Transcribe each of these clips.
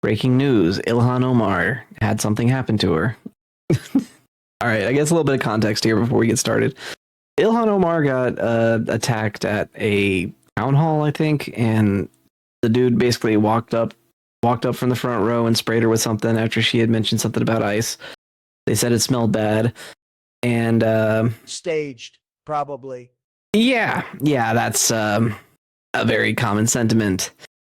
Breaking news. Ilhan Omar had something happen to her. All right, I guess a little bit of context here before we get started. Ilhan Omar got attacked at a town hall, I think, and the dude basically walked up from the front row and sprayed her with something after she had mentioned something about ice. They said it smelled bad. And staged, probably. Yeah, that's a very common sentiment.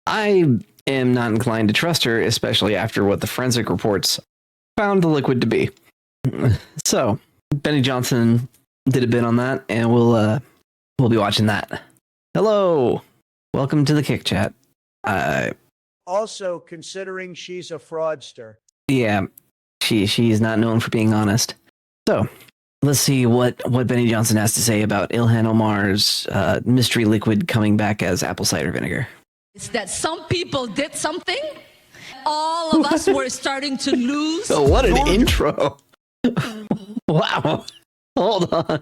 I am not inclined to trust her, especially after what the forensic reports found the liquid to be. So, Benny Johnson did a bit on that, and we'll be watching that. Hello, welcome to the Kick Chat. Also, considering she's a fraudster. Yeah, she's not known for being honest. So, let's see what Benny Johnson has to say about Ilhan Omar's mystery liquid coming back as apple cider vinegar. It's that some people did something. All of us were starting to lose. Oh, what an intro. Wow. Hold on.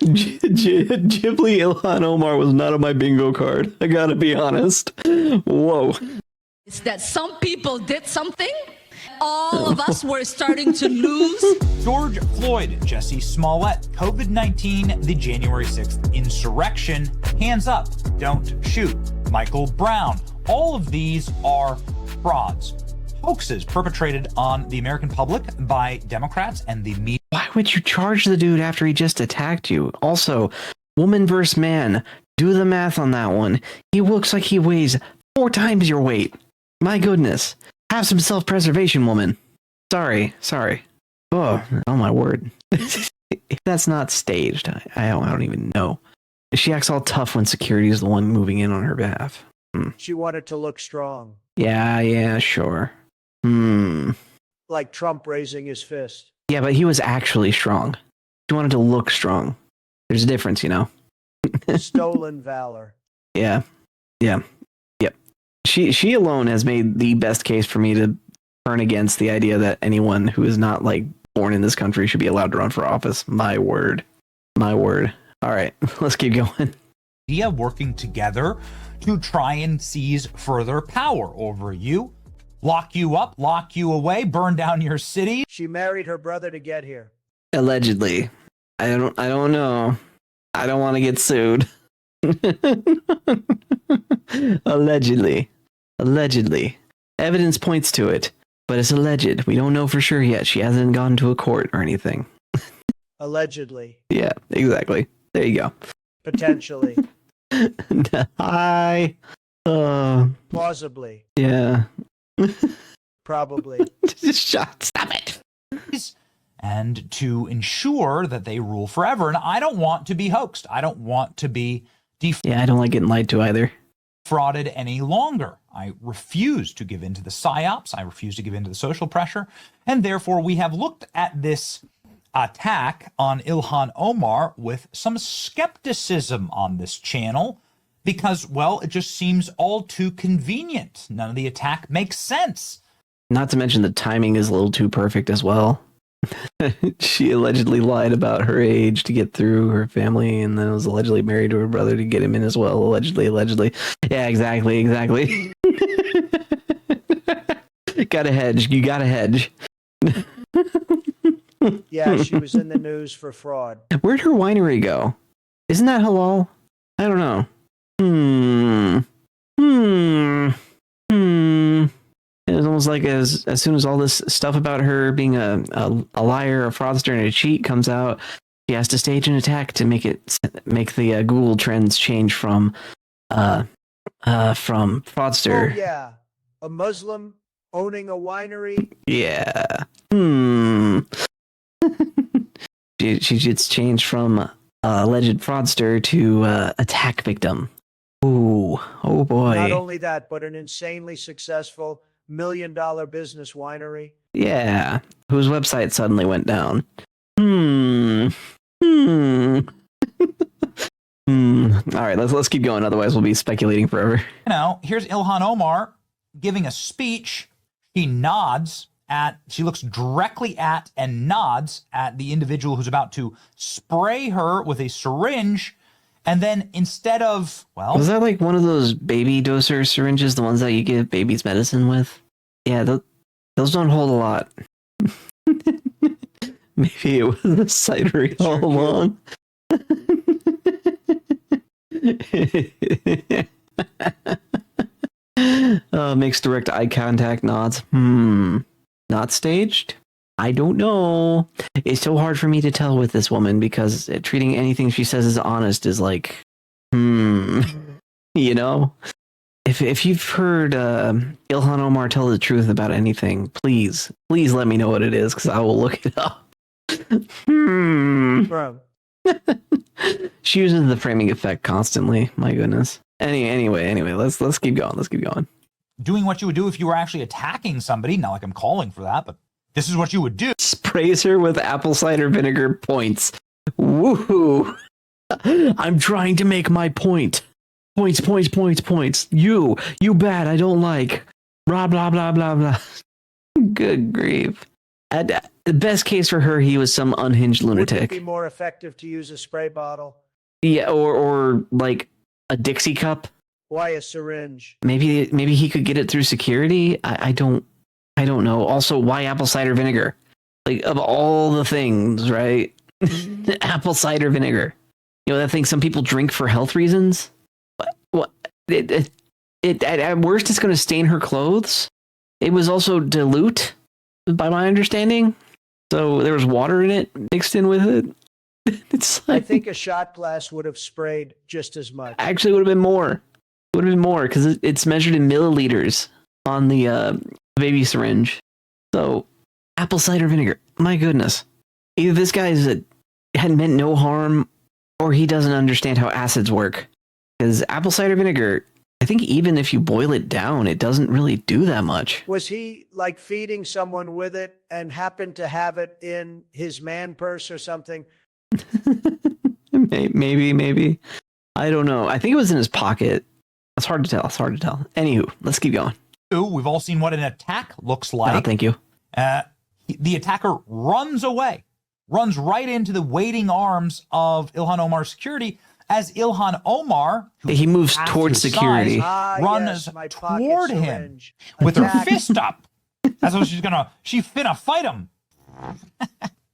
Ghibli Ilhan Omar was not on my bingo card. I gotta be honest. Whoa. It's that some people did something. All of us were starting to lose. George Floyd, Jesse Smollett, COVID-19, the January 6th insurrection, hands up, don't shoot, Michael Brown. All of these are frauds, hoaxes perpetrated on the American public by Democrats and the media. Why would you charge the dude after he just attacked you? Also, woman versus man. Do the math on that one. He looks like he weighs 4 times your weight. My goodness. Have some self-preservation, woman. Sorry. Oh my word. If that's not staged, I don't even know. She acts all tough when security is the one moving in on her behalf. She wanted to look strong. Yeah, sure. Like Trump raising his fist. Yeah, but he was actually strong. She wanted to look strong. There's a difference, you know? Stolen valor. Yeah. Yep. She alone has made the best case for me to turn against the idea that anyone who is not like born in this country should be allowed to run for office. My word. All right, let's keep going. Media working together to try and seize further power over you, lock you up, lock you away, burn down your city. She married her brother to get here. Allegedly. I don't know. I don't want to get sued. Allegedly. Evidence points to it, but it's alleged. We don't know for sure yet. She hasn't gone to a court or anything. Allegedly. Yeah, exactly. There you go. Potentially. Hi. Plausibly. Yeah. Probably. Stop it. And to ensure that they rule forever. And I don't want to be hoaxed. I don't want to be I don't like getting lied to either. Defrauded any longer. I refuse to give in to the psyops. I refuse to give in to the social pressure. And therefore, we have looked at this attack on Ilhan Omar with some skepticism on this channel because, well, it just seems all too convenient. None of the attack makes sense. Not to mention the timing is a little too perfect as well. She allegedly lied about her age to get through her family, and then was allegedly married to her brother to get him in as well. Allegedly. Yeah, exactly. Gotta hedge. You gotta hedge. Yeah, she was in the news for fraud. Where'd her winery go? Isn't that halal? I don't know. It was almost like as soon as all this stuff about her being a liar, a fraudster, and a cheat comes out, she has to stage an attack to make the Google trends change from fraudster. Oh, yeah. A Muslim owning a winery? Yeah. She gets changed from alleged fraudster to attack victim. Ooh, oh boy. Not only that, but an insanely successful $1 million business winery. Yeah, whose website suddenly went down. All right, let's keep going. Otherwise, we'll be speculating forever. You know, here's Ilhan Omar giving a speech. She looks directly at and nods at the individual who's about to spray her with a syringe. And then instead of, well, Was that like one of those baby doser syringes, the ones that you give babies medicine with? Yeah, those don't hold a lot. Maybe it was the cider all along. Makes direct eye contact, nods. Not staged? I don't know. It's so hard for me to tell with this woman because treating anything she says as honest is like, you know? If you've heard Ilhan Omar tell the truth about anything, please let me know what it is because I will look it up. Bro. She uses the framing effect constantly. My goodness. Anyway, let's keep going. Let's keep going. doing what you would do if you were actually attacking somebody. Not like I'm calling for that, but this is what you would do. Sprays her with apple cider vinegar points. Woohoo! I'm trying to make my point. Points. You bad. I don't like. Blah blah blah blah blah. Good grief. The best case for her, he was some unhinged lunatic. Would it be more effective to use a spray bottle? Yeah, or like a Dixie cup. Why a syringe? Maybe he could get it through security. I don't know. Also, why apple cider vinegar? Like of all the things, right? Apple cider vinegar. You know that thing some people drink for health reasons. What? It at worst it's going to stain her clothes. It was also dilute, by my understanding. So there was water in it mixed in with it. It's like, I think a shot glass would have sprayed just as much. actually would have been more. Would have been more because it's measured in milliliters on the baby syringe. So apple cider vinegar. My goodness. Either this guy had meant no harm, or he doesn't understand how acids work. Because apple cider vinegar, I think even if you boil it down, it doesn't really do that much. Was he like feeding someone with it and happened to have it in his man purse or something? Maybe. I don't know. I think it was in his pocket. It's hard to tell. Anywho, let's keep going. We've all seen what an attack looks like. Oh, thank you. The attacker runs away, runs right into the waiting arms of Ilhan Omar's security as Ilhan Omar, who He moves half towards his security. size, runs yes, my pocket toward him syringe. with her Attack. fist up. That's what she finna fight him.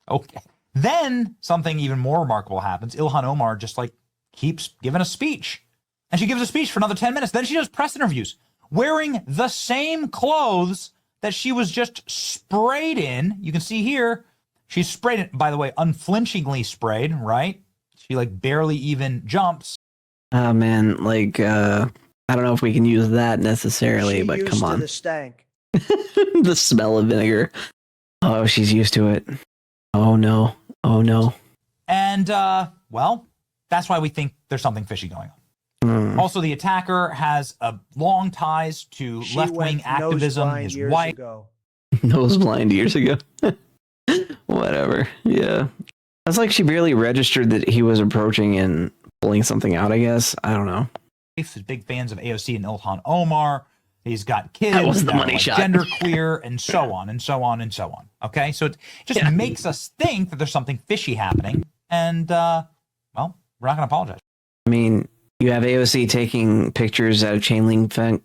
Okay. Then something even more remarkable happens. Ilhan Omar just like keeps giving a speech. And she gives a speech for another 10 minutes. Then she does press interviews wearing the same clothes that she was just sprayed in. You can see here, she's sprayed it, by the way, unflinchingly sprayed, right? She like barely even jumps. Oh man, like I don't know if we can use that necessarily, She but used come to on. the stank. The smell of vinegar. Oh, she's used to it. Oh no. And, well, that's why we think there's something fishy going on. Also, the attacker has long ties to She left-wing went activism. nose-blind His years wife. ago. Nose blind years ago. Whatever. Yeah. That's like she barely registered that he was approaching and pulling something out, I guess. I don't know. Is big fans of AOC and Ilhan Omar. He's got kids That was the that are, money like, shot. genderqueer, and so on and so on and so on. Okay, so it just Yeah. makes us think that there's something fishy happening, and well, we're not going to apologize. I mean, you have AOC taking pictures out of chain link M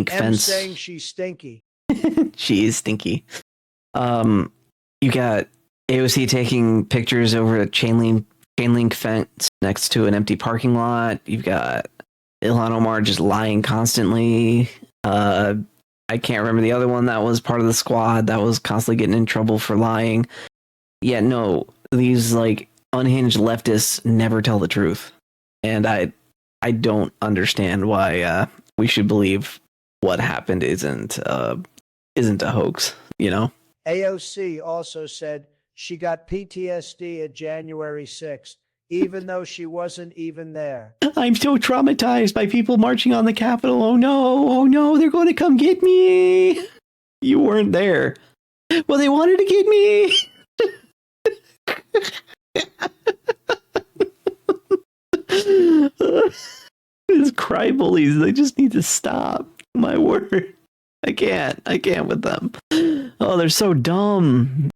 fence. saying she's stinky. She is stinky. You got AOC taking pictures over a chain link fence next to an empty parking lot. You've got Ilhan Omar just lying constantly. I can't remember the other one that was part of the squad that was constantly getting in trouble for lying. Yeah, no, these like unhinged leftists never tell the truth, and I don't understand why we should believe what happened isn't a hoax. You know. AOC also said she got PTSD at January 6th, even though she wasn't even there. I'm so traumatized by people marching on the Capitol. Oh no, they're going to come get me. You weren't there. Well, they wanted to get me. These cry bullies, they just need to stop. My word. I can't with them. Oh, they're so dumb.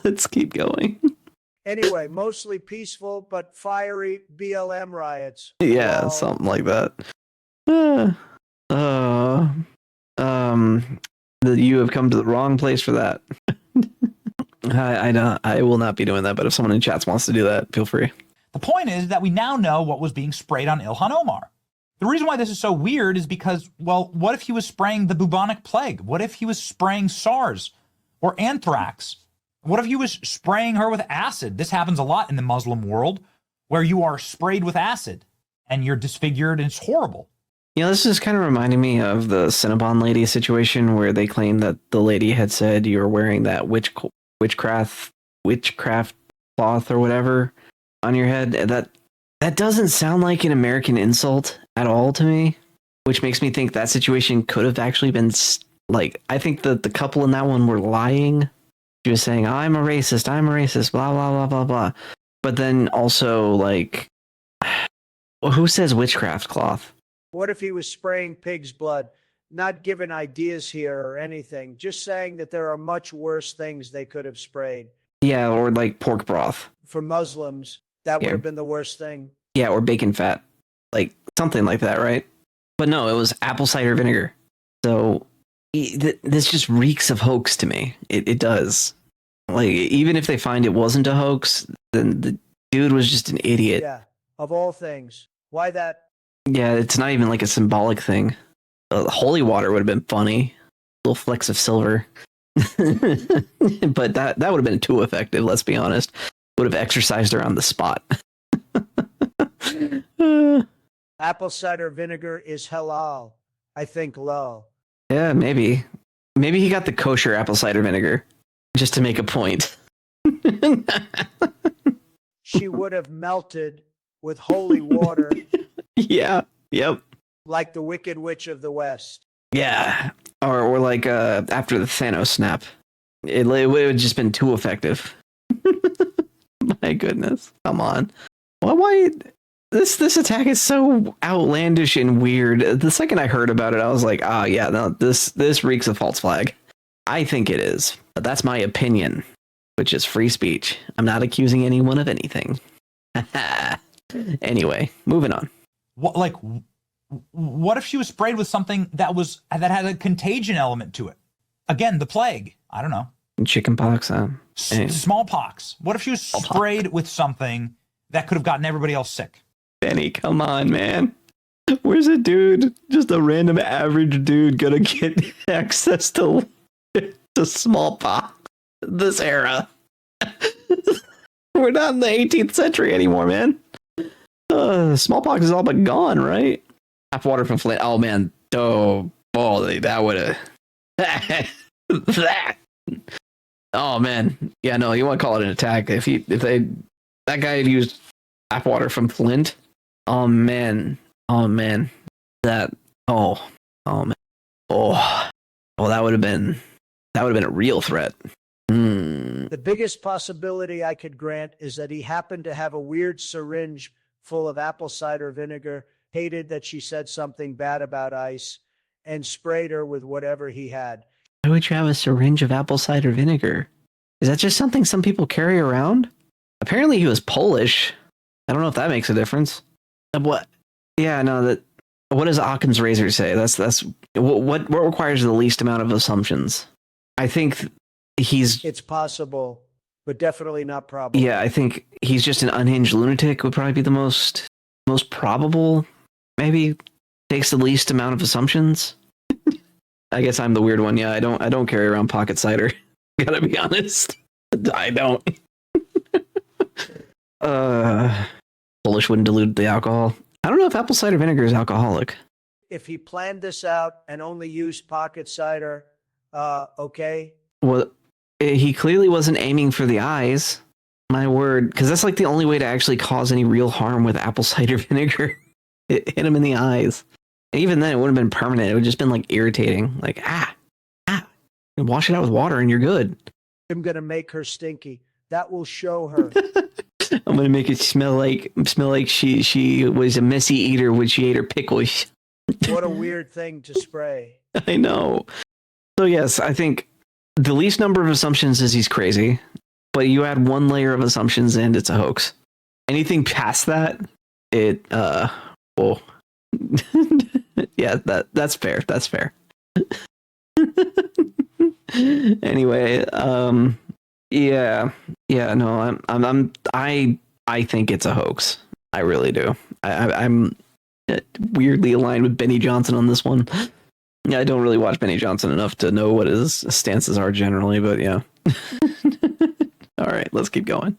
Let's keep going. Anyway, mostly peaceful but fiery BLM riots. Yeah, Lol. something like that. Uh, uh, that you have come to the wrong place for that. I know I will not be doing that, but if someone in chats wants to do that, feel free. The point is that we now know what was being sprayed on Ilhan Omar. The reason why this is so weird is because, well, what if he was spraying the bubonic plague? What if he was spraying SARS or anthrax? What if he was spraying her with acid? This happens a lot in the Muslim world, where you are sprayed with acid and you're disfigured and it's horrible. You know, this is kind of reminding me of the Cinnabon lady situation where they claimed that the lady had said you were wearing that witchcraft cloth or whatever on your head. That doesn't sound like an American insult at all to me, which makes me think that situation could have actually been like, I think that the couple in that one were lying. She was saying, I'm a racist, blah, blah, blah, blah, blah. But then also, like, who says witchcraft cloth? What if he was spraying pig's blood? Not giving ideas here or anything, just saying that there are much worse things they could have sprayed. Yeah, or like pork broth. For Muslims, that would have been the worst thing. Yeah, or bacon fat. Like, something like that, right? But no, it was apple cider vinegar. So, this just reeks of hoax to me. It does. Like, even if they find it wasn't a hoax, then the dude was just an idiot. Yeah, of all things. Why that? Yeah, it's not even like a symbolic thing. Holy water would have been funny. Little flecks of silver. But that would have been too effective, let's be honest. Would have exercised her on the spot. Apple cider vinegar is halal. I think lol. Yeah, maybe. Maybe he got the kosher apple cider vinegar just to make a point. She would have melted with holy water Yeah. Yep. like the Wicked Witch of the West. Yeah. Or like after the Thanos snap. It would have just been too effective. My goodness. Come on. Why this attack is so outlandish and weird. The second I heard about it, I was like, yeah, no, this reeks of false flag. I think it is. But that's my opinion, which is free speech. I'm not accusing anyone of anything. Anyway, moving on. What if she was sprayed with something that had a contagion element to it? Again, the plague. I don't know. Chickenpox. Smallpox. What if she was sprayed with something that could have gotten everybody else sick? Benny, come on, man. Where's a dude, just a random average dude, gonna get access to smallpox this era? We're not in the 18th century anymore, man. Smallpox is all but gone, right? Tap water from Flint. Oh, man. Oh, boy, that would have... that. Oh, man. Yeah, no, you want to call it an attack. That guy had used tap water from Flint. Oh, man. That... Oh, man. Oh, that would have been a real threat. The biggest possibility I could grant is that he happened to have a weird syringe full of apple cider vinegar, hated that she said something bad about ice, and sprayed her with whatever he had. Why would you have a syringe of apple cider vinegar? Is that just something some people carry around? Apparently he was Polish. I don't know if that makes a difference. What? Yeah, no, what does Occam's razor say? That's what requires the least amount of assumptions. I think it's possible, but definitely not probable. Yeah, I think he's just an unhinged lunatic would probably be the most probable. Maybe takes the least amount of assumptions. I guess I'm the weird one. Yeah, I don't carry around pocket cider. Gotta be honest. I don't. Polish wouldn't dilute the alcohol. I don't know if apple cider vinegar is alcoholic. If he planned this out and only used pocket cider, okay. Well, he clearly wasn't aiming for the eyes. My word, because that's like the only way to actually cause any real harm with apple cider vinegar. It hit him in the eyes. And even then, it wouldn't have been permanent. It would have just been like irritating. Like, and wash it out with water and you're good. I'm going to make her stinky. That will show her. I'm going to make it smell like she was a messy eater when she ate her pickles. What a weird thing to spray. I know. So yes, I think the least number of assumptions is he's crazy. but you add one layer of assumptions and it's a hoax. Anything past that, it well, yeah, that's fair. That's fair. Anyway, yeah, no, I think it's a hoax. I really do. I'm weirdly aligned with Benny Johnson on this one. Yeah, I don't really watch Benny Johnson enough to know what his stances are generally, but yeah. All right, let's keep going.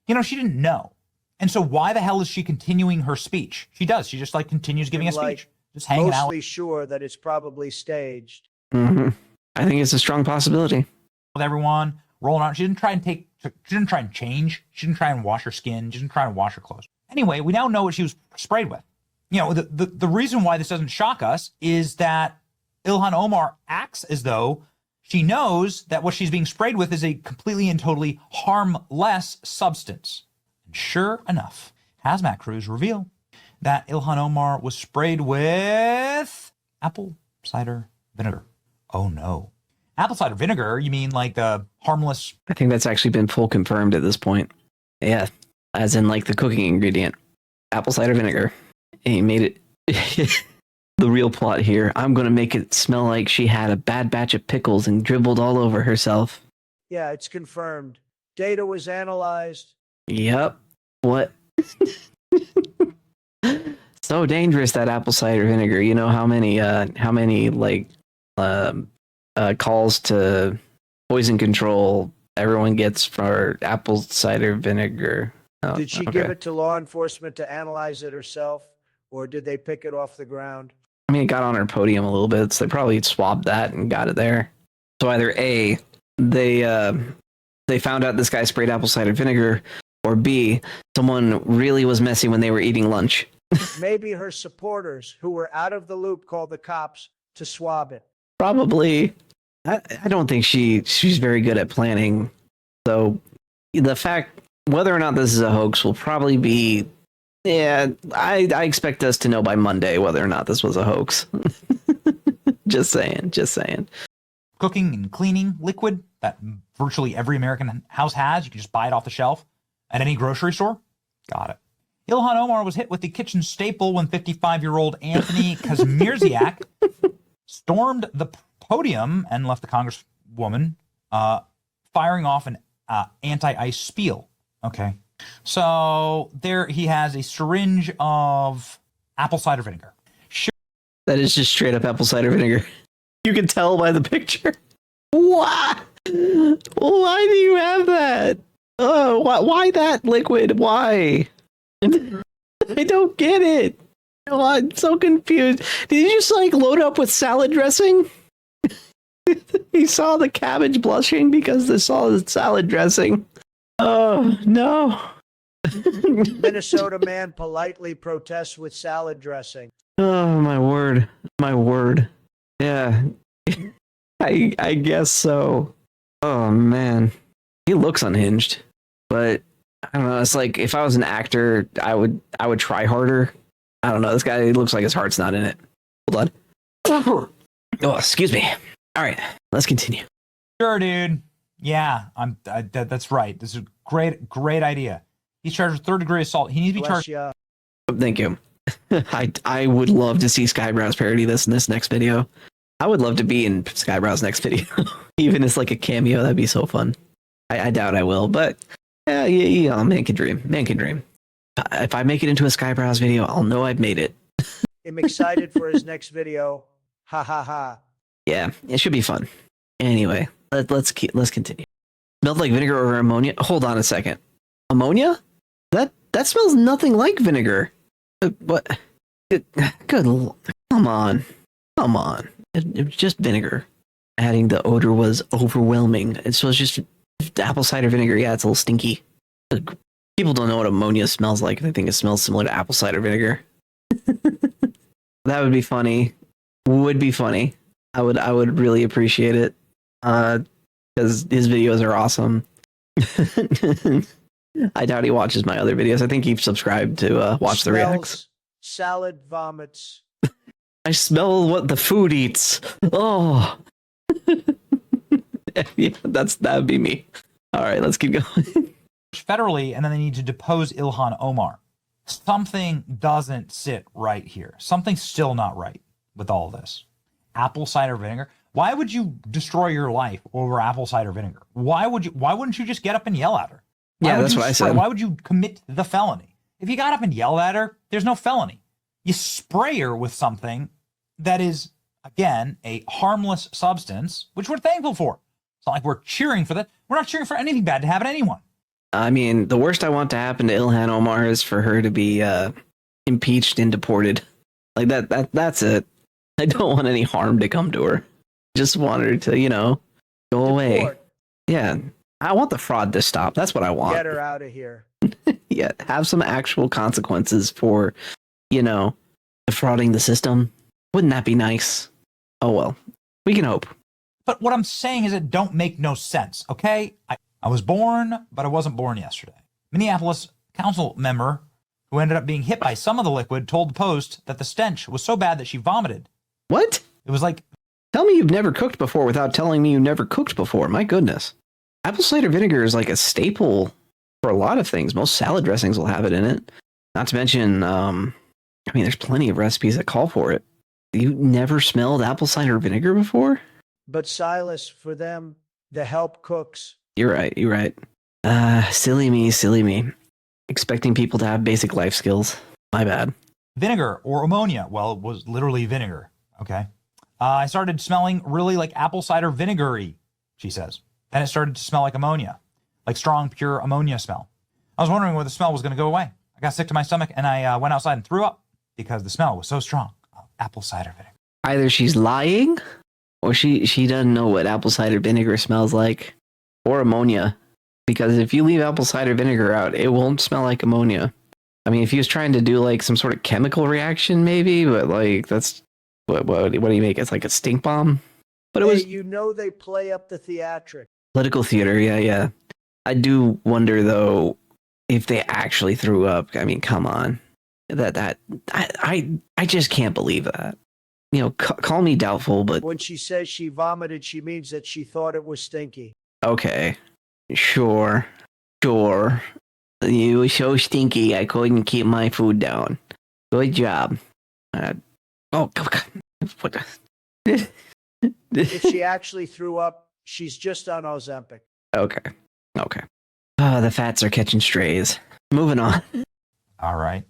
You know, she didn't know. And so why the hell is she continuing her speech? She does. She just like continues giving a speech. Just hanging out. Mostly sure that it's probably staged. Mm-hmm. I think it's a strong possibility. With everyone, rolling out. She didn't try and change. She didn't try and wash her skin. She didn't try and wash her clothes. Anyway, we now know what she was sprayed with. You know, the reason why this doesn't shock us is that Ilhan Omar acts as though she knows that what she's being sprayed with is a completely and totally harmless substance. And sure enough, hazmat crews reveal that Ilhan Omar was sprayed with apple cider vinegar. Oh no. Apple cider vinegar? You mean like the harmless? I think that's actually been full confirmed at this point. Yeah, as in like the cooking ingredient, apple cider vinegar. And he made it. The real plot here. I'm going to make it smell like she had a bad batch of pickles and dribbled all over herself. Yeah, it's confirmed. Data was analyzed. Yep. What? So dangerous, that apple cider vinegar. You know how many like calls to poison control everyone gets for apple cider vinegar. Oh, Did she give it to law enforcement to analyze it herself, or did they pick it off the ground? I mean, it got on her podium a little bit, so they probably swabbed that and got it there. So either A, they found out this guy sprayed apple cider vinegar, or B, someone really was messy when they were eating lunch. Maybe her supporters, who were out of the loop, called the cops to swab it. Probably. I don't think she's very good at planning. So the fact whether or not this is a hoax will probably be, yeah, I expect us to know by Monday whether or not this was a hoax. Just saying. Cooking and cleaning liquid that virtually every American house has. You can just buy it off the shelf at any grocery store. Got it. Ilhan Omar was hit with the kitchen staple when 55-year-old Anthony Kazmierziak stormed the podium and left the congresswoman firing off an anti-ice spiel. Okay. So there he has a syringe of apple cider vinegar. Sure. That is just straight up apple cider vinegar. You can tell by the picture. Why? Why do you have that? Oh, why that liquid? Why? I don't get it. Oh, I'm so confused. Did you just like load up with salad dressing? He saw the cabbage blushing because they saw the salad dressing. Oh, no. Minnesota man politely protests with salad dressing. Oh, my word. My word. Yeah. I guess so. Oh, man. He looks unhinged. But I don't know. It's like if I was an actor, I would try harder. I don't know. This guy looks like his heart's not in it. Hold on. Oh, excuse me. All right, let's continue. Sure, dude. Yeah, that's right. This is a great idea. He's charged with third-degree assault. He needs to be charged. Ya. Thank you. I would love to see Skybrow's parody this in this next video. I would love to be in Skybrow's next video, even as like a cameo. That'd be so fun. I doubt I will, but yeah, man can dream. Man can dream. If I make it into a Skybrow's video, I'll know I've made it. I'm excited for his next video. Ha ha ha. Yeah, it should be fun. Anyway, let's continue. Smelled like vinegar or ammonia. Hold on a second. Ammonia? That smells nothing like vinegar. What? Good. Come on. It was just vinegar. Adding the odor was overwhelming. It was just apple cider vinegar. Yeah, it's a little stinky. People don't know what ammonia smells like. They think it smells similar to apple cider vinegar. That would be funny. Would be funny. I would really appreciate it. Because his videos are awesome. I doubt he watches my other videos. I think he's subscribed to watch the reacts. Salad vomits. I smell what the food eats. Oh. Yeah, that would be me. All right, let's keep going. Federally, and then they need to depose Ilhan Omar. Something doesn't sit right here. Something's still not right with all this. Apple cider vinegar. Why would you destroy your life over apple cider vinegar? Why wouldn't you just get up and yell at her? Yeah, that's what I said. Why would you commit the felony? If you got up and yelled at her, there's no felony. You spray her with something that is, again, a harmless substance, which we're thankful for. It's not like we're cheering for that. We're not cheering for anything bad to happen to anyone. I mean, the worst I want to happen to Ilhan Omar is for her to be impeached and deported. Like that's it. I don't want any harm to come to her. Just want her to, go away. Deport. Yeah. I want the fraud to stop. That's what I want. Get her out of here. Yeah. Have some actual consequences for, defrauding the system. Wouldn't that be nice? Oh, well, we can hope. But what I'm saying is it don't make no sense, okay? I was born, but I wasn't born yesterday. Minneapolis council member who ended up being hit by some of the liquid told the Post that the stench was so bad that she vomited. What? It was like... Tell me you've never cooked before without telling me you never cooked before. My goodness. Apple cider vinegar is like a staple for a lot of things. Most salad dressings will have it in it. Not to mention, there's plenty of recipes that call for it. You never smelled apple cider vinegar before? But Silas, for them, the help cooks. You're right. Silly me. Expecting people to have basic life skills. My bad. Vinegar or ammonia. Well, it was literally vinegar, okay? I started smelling really like apple cider vinegar-y, she says. Then it started to smell like ammonia, like strong, pure ammonia smell. I was wondering where the smell was going to go away. I got sick to my stomach, and I went outside and threw up because the smell was so strong of apple cider vinegar. Either she's lying, or she doesn't know what apple cider vinegar smells like, or ammonia. Because if you leave apple cider vinegar out, it won't smell like ammonia. I mean, if he was trying to do like some sort of chemical reaction, maybe, but like that's what do you make? It's like a stink bomb. But it was they play up the theatric. Political theater, yeah. I do wonder though if they actually threw up. I mean, come on, I just can't believe that. Call me doubtful, but When she says she vomited, she means that she thought it was stinky. okay, sure. You were so stinky, I couldn't keep my food down. Good job. What? If she actually threw up, she's just on Ozempic. Okay. The fats are catching strays. Moving on. All right.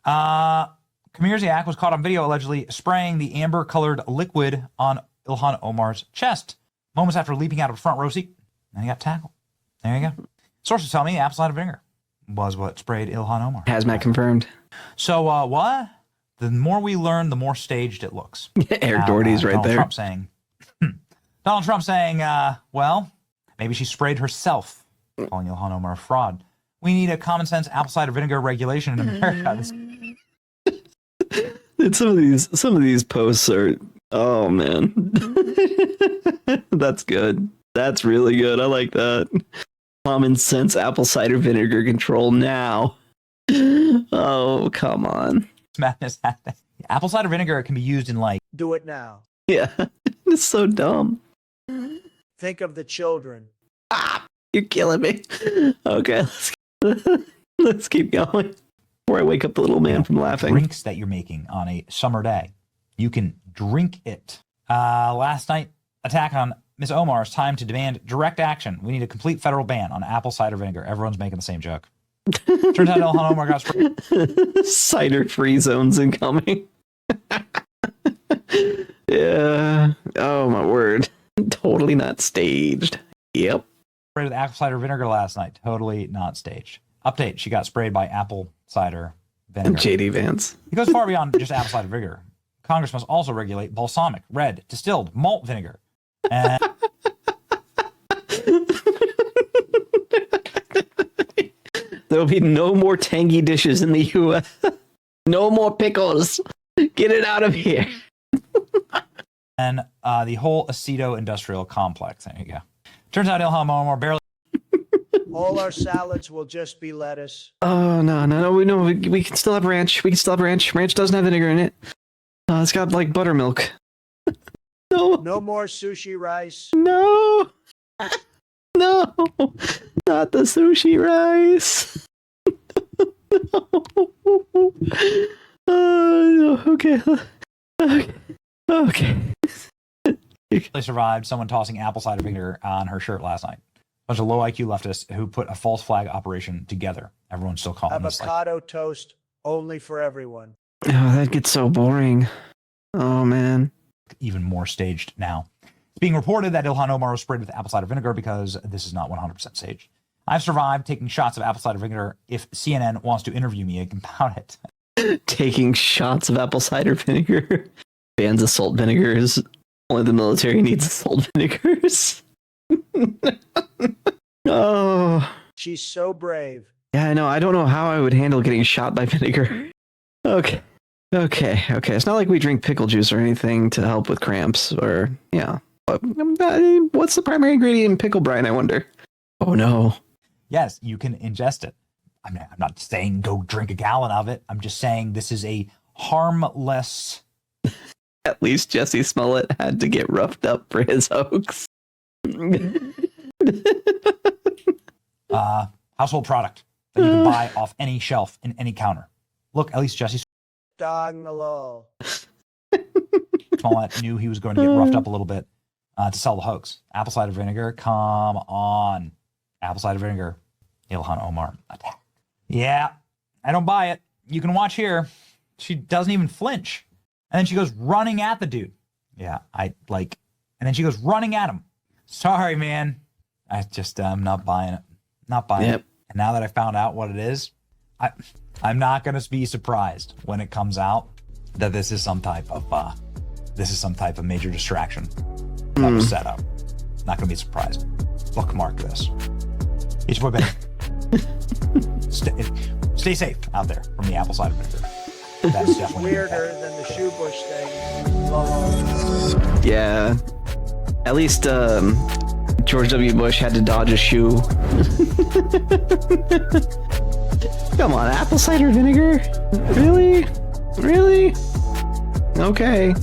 Kamirziak was caught on video allegedly spraying the amber-colored liquid on Ilhan Omar's chest moments after leaping out of a front row seat. And he got tackled. There you go. Sources tell me apple cider vinegar was what sprayed Ilhan Omar. Hazmat confirmed. So, what? The more we learn, the more staged it looks. Eric Doherty's right there. Donald Trump saying, well, maybe she sprayed herself, calling Ilhan Omar a fraud. We need a common sense apple cider vinegar regulation in America. Some of these posts are, oh man. That's good. That's really good. I like that. Common sense apple cider vinegar control now. Oh, come on. Madness happening. Apple cider vinegar can be used in like... Do it now. Yeah, it's so dumb. Think of the children. You're killing me. Okay, let's keep going before I wake up the little man from laughing. Drinks that you're making on a summer day. You can drink it. Last night, attack on Ms. Omar's time to demand direct action. We need a complete federal ban on apple cider vinegar. Everyone's making the same joke. Turns out Ilhan Omar got sprayed. Cider-free zones incoming. Yeah. Oh, my word. Totally not staged. Yep. Sprayed with apple cider vinegar last night. Totally not staged. Update. She got sprayed by apple cider vinegar. JD Vance. It goes far beyond just apple cider vinegar. Congress must also regulate balsamic, red, distilled malt vinegar. And There'll be no more tangy dishes in the U.S. No more pickles. Get it out of here. and the whole aceto industrial complex. There you go. Turns out Ilhan Omar barely... All our salads will just be lettuce. Oh, no. We can still have ranch. Ranch doesn't have vinegar in it. It's got like buttermilk. No. No more sushi rice. No. No. Not the sushi rice. Okay. Okay. They survived someone tossing apple cider vinegar on her shirt last night. A bunch of low IQ leftists who put a false flag operation together. Everyone's still calling this like Avocado toast only for everyone. Oh, that gets so boring. Oh, man. even more staged now. It's being reported that Ilhan Omar was sprayed with apple cider vinegar because this is not 100% staged. I've survived taking shots of apple cider vinegar if CNN wants to interview me about it. Taking shots of apple cider vinegar. Bans of salt vinegars. Only the military needs salt vinegars. Oh. She's so brave. Yeah, I know. I don't know how I would handle getting shot by vinegar. Okay. It's not like we drink pickle juice or anything to help with cramps or, yeah. What's the primary ingredient in pickle brine, I wonder? Oh, no. Yes, you can ingest it. I'm not saying go drink a gallon of it. I'm just saying this is a harmless. At least Jesse Smollett had to get roughed up for his hoax. Household product that you can buy off any shelf in any counter. Look, at least Jesse Dong-a-lol. Smollett knew he was going to get roughed up a little bit to sell the hoax. Apple cider vinegar, come on. Apple cider vinegar, Ilhan Omar attack. Yeah, I don't buy it. You can watch here. She doesn't even flinch. And then she goes running at the dude. Yeah, and then she goes running at him. Sorry, man. I'm not buying it. Not buying it. And now that I found out what it is, I'm not going to be surprised when it comes out that this is some type of major distraction that was set up. Not going to be surprised. Bookmark this. It's your boy Benny. Stay safe out there from the apple cider vinegar. That's definitely weirder than the shoe bush thing. Yeah. At least George W. Bush had to dodge a shoe. Come on, apple cider vinegar? Really? Okay.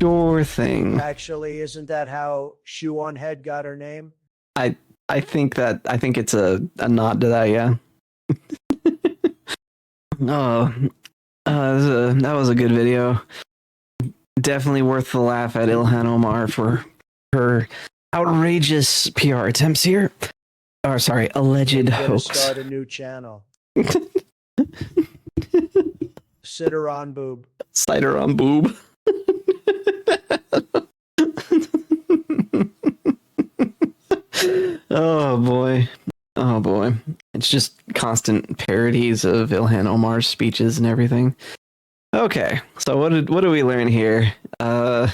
Sure thing. Actually, isn't that how Shoe on Head got her name? I think it's a nod to that, yeah. That was a good video. Definitely worth the laugh at Ilhan Omar for her outrageous PR attempts here. Or sorry, alleged hoax. Start a new channel. Cider on boob. Cider on boob. Oh boy. It's just constant parodies of Ilhan Omar's speeches and everything. Okay, so what did we learn here? When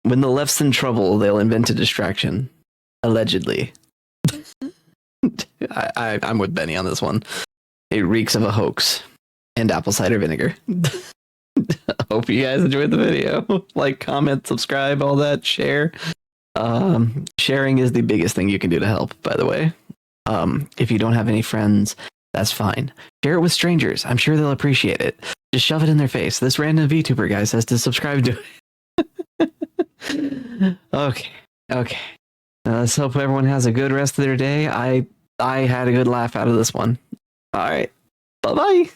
the left's in trouble, they'll invent a distraction. Allegedly. I'm with Benny on this one. It reeks of a hoax and apple cider vinegar. Hope you guys enjoyed the video. Like, comment, subscribe, all that, share. Sharing is the biggest thing you can do to help, by the way. If you don't have any friends, that's fine. Share it with strangers. I'm sure they'll appreciate it. Just shove it in their face. This random VTuber guy says to subscribe to it. Okay. Let's hope everyone has a good rest of their day. I had a good laugh out of this one. All right. Bye-bye.